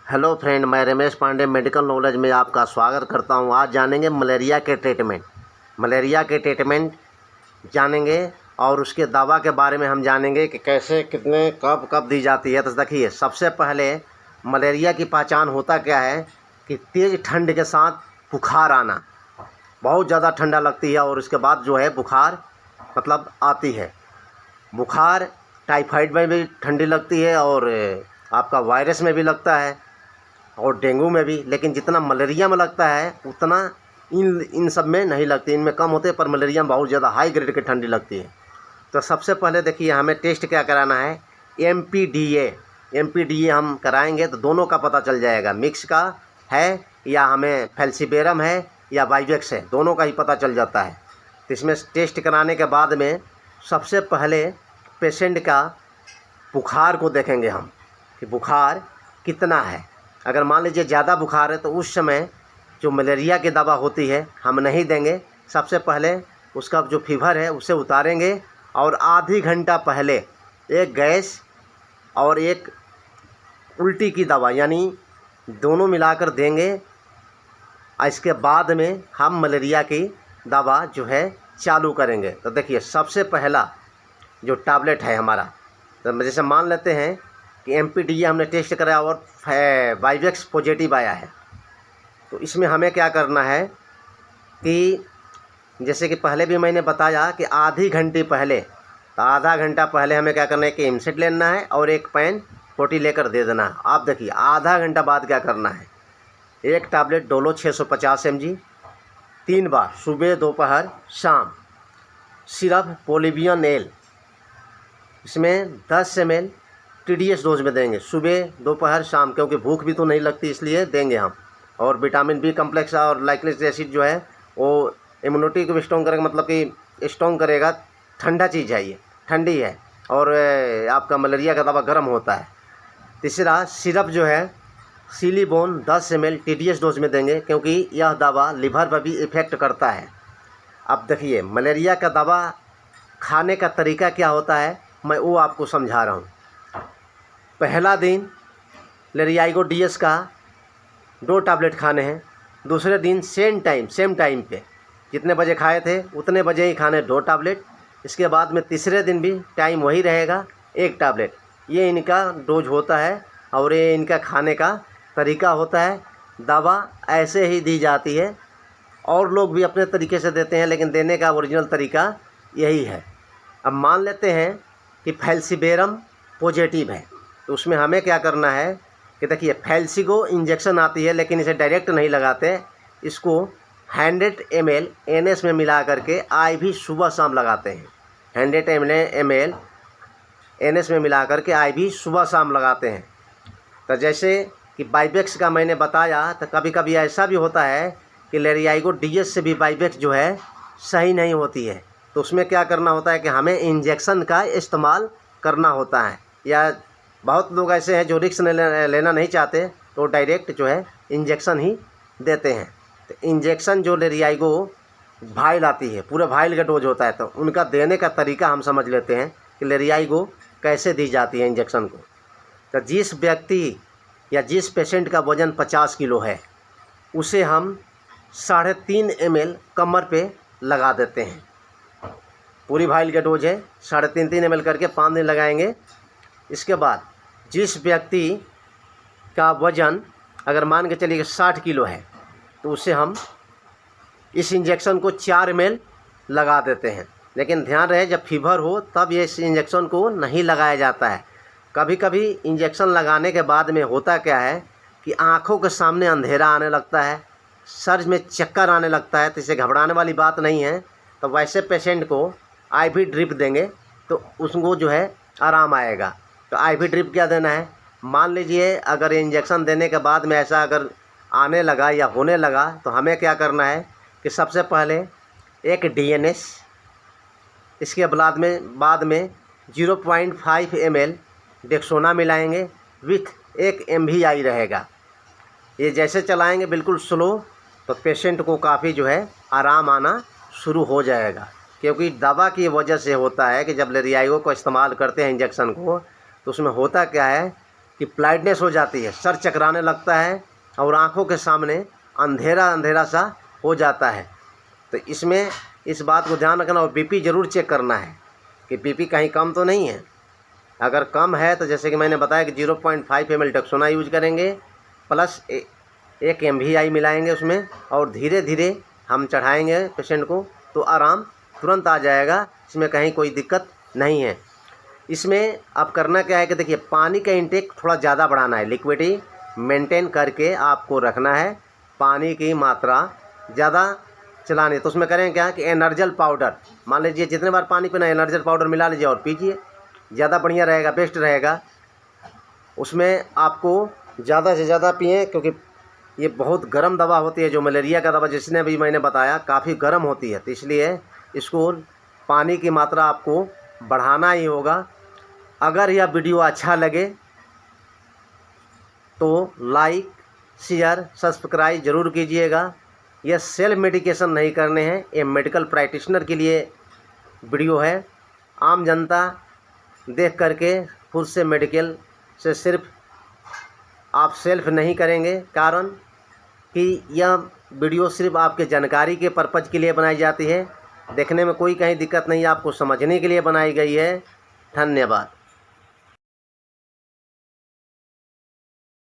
Hello friend, मैं Ramesh Pandey medical knowledge में आपका स्वागत करता हूं। आज जानेंगे मलेरिया के ट्रीटमेंट जानेंगे और उसके दवा के बारे में हम जानेंगे कि कैसे, कितने, कब कब दी जाती है। तो देखिए, सबसे पहले मलेरिया की पहचान होता क्या है कि तेज़ ठंड के साथ बुखार आना, बहुत ज़्यादा ठंडा लगती है और उसके बाद जो है बुखार मतलब आती है। बुखार टाइफाइड में भी ठंडी लगती है और आपका वायरस में भी लगता है और डेंगू में भी, लेकिन जितना मलेरिया में लगता है उतना इन सब में नहीं लगती। इनमें कम होते हैं, पर मलेरिया में बहुत ज़्यादा हाई ग्रेड की ठंडी लगती है। तो सबसे पहले देखिए, हमें टेस्ट क्या कराना है, एमपीडीए हम कराएंगे तो दोनों का पता चल जाएगा, मिक्स का है या हमें फैल्सीबेरम है या वाइवेक्स है, दोनों का ही पता चल जाता है। तो इसमें टेस्ट कराने के बाद में सबसे पहले पेशेंट का बुखार को देखेंगे हम कि बुखार कितना है। अगर मान लीजिए ज़्यादा बुखार है तो उस समय जो मलेरिया की दवा होती है हम नहीं देंगे। सबसे पहले उसका जो फीवर है उसे उतारेंगे और आधी घंटा पहले एक गैस और एक उल्टी की दवा यानी दोनों मिलाकर देंगे। इसके बाद में हम मलेरिया की दवा जो है चालू करेंगे। तो देखिए, सबसे पहला जो टैबलेट है हमारा, तो जैसे मान लेते हैं कि एमपीडीए हमने टेस्ट कराया और वाइवेक्स पॉजिटिव आया है, तो इसमें हमें क्या करना है कि जैसे कि पहले भी मैंने बताया कि आधी घंटे पहले, तो आधा घंटा पहले हमें क्या करना है कि एमसेट लेना है और एक पेन पोटी लेकर दे देना है। आप देखिए, आधा घंटा बाद क्या करना है, एक टैबलेट डोलो 650 mg 3 बार सुबह दोपहर शाम। सिरप पोलिवियन एल, इसमें 10 ml TDS डोज में देंगे, सुबह दोपहर शाम, क्योंकि भूख भी तो नहीं लगती इसलिए देंगे हम। और विटामिन बी कम्प्लेक्स और लाइक्लिक एसिड जो है वो इम्यूनिटी को भी स्ट्रॉन्ग करेगा, मतलब कि स्ट्रॉन्ग करेगा। ठंडा चीज़ है, ये ठंडी है और आपका मलेरिया का दवा गर्म होता है। तीसरा सिरप जो है सिलिबोन 10 ml TDS डोज में देंगे, क्योंकि यह दवा लिवर पर भी इफ़ेक्ट करता है। अब देखिए, मलेरिया का दवा खाने का तरीका क्या होता है, मैं वो आपको समझा रहा हूँ। पहला दिन लेरियाइगो DS का 2 टैबलेट खाने हैं। दूसरे दिन सेम टाइम पे जितने बजे खाए थे उतने बजे ही खाने 2 टैबलेट। इसके बाद में तीसरे दिन भी टाइम वही रहेगा, 1 टैबलेट। ये इनका डोज होता है और ये इनका खाने का तरीका होता है। दवा ऐसे ही दी जाती है, और लोग भी अपने तरीके से देते हैं, लेकिन देने का ओरिजिनल तरीका यही है। अब मान लेते हैं कि फैल्सीबेरम पॉजिटिव है, तो उसमें हमें क्या करना है कि देखिए, फैल्सीगो इंजेक्शन आती है, लेकिन इसे डायरेक्ट नहीं लगाते। इसको 100 ml NS में मिला करके IV सुबह शाम लगाते हैं। 100 ml NS में मिला करके IV सुबह शाम लगाते हैं। तो जैसे कि वाइवेक्स का मैंने बताया, तो कभी कभी ऐसा भी होता है कि लेरियाइगो DS से भी वाइवेक्स जो है सही नहीं होती है, तो उसमें क्या करना होता है कि हमें इंजेक्शन का इस्तेमाल करना होता है। या बहुत लोग ऐसे हैं जो रिस्क लेना नहीं चाहते, तो डायरेक्ट जो है इंजेक्शन ही देते हैं। तो इंजेक्शन जो लेरियाइगो वाइल आती है, पूरे वाइल का डोज होता है, तो उनका देने का तरीका हम समझ लेते हैं कि लेरियाइगो कैसे दी जाती है इंजेक्शन को। तो जिस व्यक्ति या जिस पेशेंट का वज़न 50 किलो है, उसे हम 3.5 ml कमर पे लगा देते हैं। पूरी वाइल का डोज है, 3.5 ml करके 5 दिन लगाएंगे। इसके बाद जिस व्यक्ति का वज़न अगर मान के चलिए 60 किलो है, तो उसे हम इस इंजेक्शन को 4 ml लगा देते हैं। लेकिन ध्यान रहे, जब फीवर हो तब ये इस इंजेक्शन को नहीं लगाया जाता है। कभी कभी इंजेक्शन लगाने के बाद में होता क्या है कि आँखों के सामने अंधेरा आने लगता है, सर में चक्कर आने लगता है, तो इसे घबराने वाली बात नहीं है। तो वैसे पेशेंट को IV ड्रिप देंगे तो उसको जो है आराम आएगा। तो IV ड्रिप क्या देना है, मान लीजिए अगर इंजेक्शन देने के बाद में ऐसा अगर आने लगा या होने लगा, तो हमें क्या करना है कि सबसे पहले एक DNS, इसके बाद में 0.5 ml डेक्सोना मिलाएंगे विथ 1 MVI रहेगा। ये जैसे चलाएंगे बिल्कुल स्लो, तो पेशेंट को काफ़ी जो है आराम आना शुरू हो जाएगा। क्योंकि दवा की वजह से होता है कि जब लेरियाइगो को इस्तेमाल करते हैं इंजेक्शन को, तो उसमें होता क्या है कि ब्लाइंडनेस हो जाती है, सर चकराने लगता है और आँखों के सामने अंधेरा अंधेरा सा हो जाता है। तो इसमें इस बात को ध्यान रखना और बीपी ज़रूर चेक करना है कि बीपी कहीं कम तो नहीं है। अगर कम है तो जैसे कि मैंने बताया कि 0.5 ml डेक्सोना यूज करेंगे, प्लस 1 MVI मिलाएंगे उसमें, और धीरे धीरे हम चढ़ाएंगे पेशेंट को तो आराम तुरंत आ जाएगा। इसमें कहीं कोई दिक्कत नहीं है। इसमें अब करना क्या है कि देखिए, पानी का इंटेक थोड़ा ज़्यादा बढ़ाना है, लिक्विडिटी मेंटेन करके आपको रखना है, पानी की मात्रा ज़्यादा चलानी है। तो उसमें करें क्या कि एनर्जल पाउडर, मान लीजिए जितने बार पानी पीना एनर्जल पाउडर मिला लीजिए और पीजिए, ज़्यादा बढ़िया रहेगा, बेस्ट रहेगा। उसमें आपको ज़्यादा से ज़्यादा पिएँ, क्योंकि ये बहुत गर्म दवा होती है। जो मलेरिया का दवा जिसने भी मैंने बताया काफ़ी गर्म होती है, तो इसलिए इसको पानी की मात्रा आपको बढ़ाना ही होगा। अगर यह वीडियो अच्छा लगे तो लाइक, शेयर, सब्सक्राइब ज़रूर कीजिएगा। यह सेल्फ मेडिकेशन नहीं करने हैं, ये मेडिकल प्रैक्टिशनर के लिए वीडियो है। आम जनता देख करके खुद से मेडिकल से सिर्फ आप सेल्फ नहीं करेंगे, कारण कि यह वीडियो सिर्फ आपके जानकारी के पर्पज़ के लिए बनाई जाती है। देखने में कोई कहीं दिक्कत नहीं है, आपको समझने के लिए बनाई गई है। धन्यवाद।